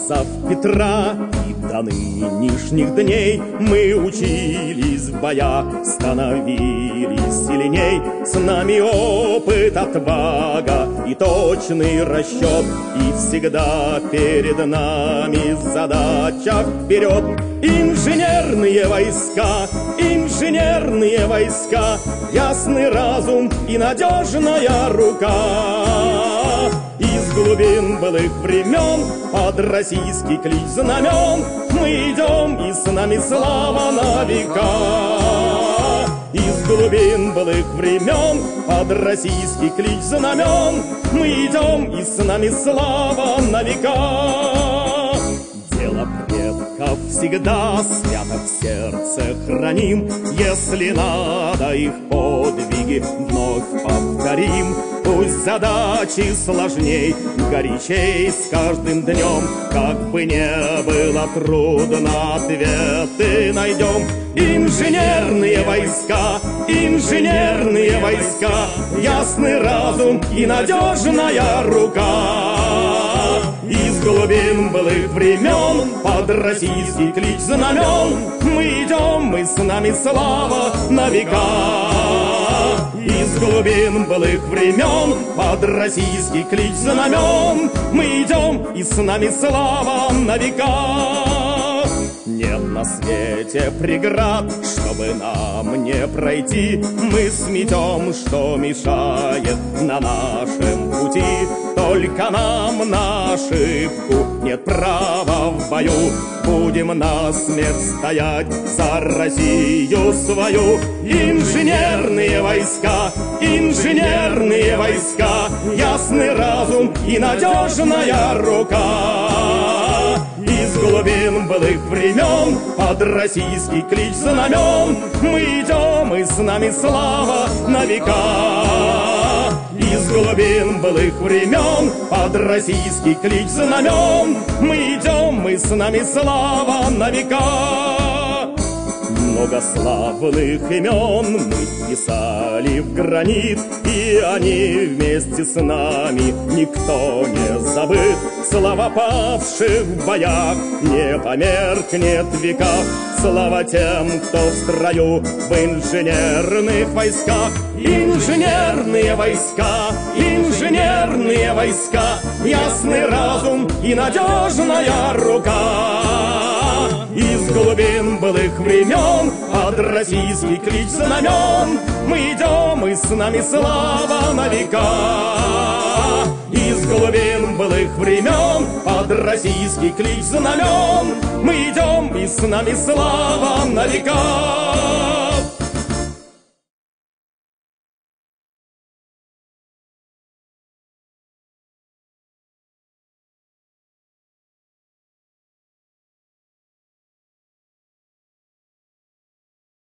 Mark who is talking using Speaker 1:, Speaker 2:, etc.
Speaker 1: указов Петра и до нынешних дней мы учились в боях, становились сильней. С нами опыт, отвага и точный расчет, и всегда перед нами задача вперед. Инженерные войска, ясный разум и надежная рука. Из глубин былых времен под российский клич знамен мы идем, и с нами слава на века. Из глубин былых времен под российский клич знамен мы идем, и с нами слава на века. Дело предков всегда свято в сердце храним, если надо, их подвиги вновь повторим. Пусть задачи сложней, горячей с каждым днем, как бы не было трудно, ответы найдем. Инженерные войска, ясный разум и надежная рука. Из глубин былых времен под российский клич знамен мы идем, и с нами слава на века. Из глубин былых времен под российский клич знамен мы идем, и с нами слава на века. Нет на свете преград, чтобы нам не пройти. Мы сметем, что мешает на нашем пути. Только нам на ошибку нет права в бою. Будем насмерть стоять за Россию свою. Инженерные войска, ясный разум и надежная рука. Из глубин былых времен под российский клич знамен мы идем, и с нами слава на века. Из глубин былых времен под российский клич знамен мы идем, и с нами слава на века. Много славных имен мы писали в гранит, и они вместе с нами, никто не забыт. Слава павших в боях не померкнет века. Слава тем, кто в строю в инженерных войсках. Инженерные войска, ясный разум и надежная рука. Из глубин былых времен под российский клич знамен мы идем, и с нами слава на века. Из глубин былых времен под российский клич знамен мы идем, и с нами слава на века.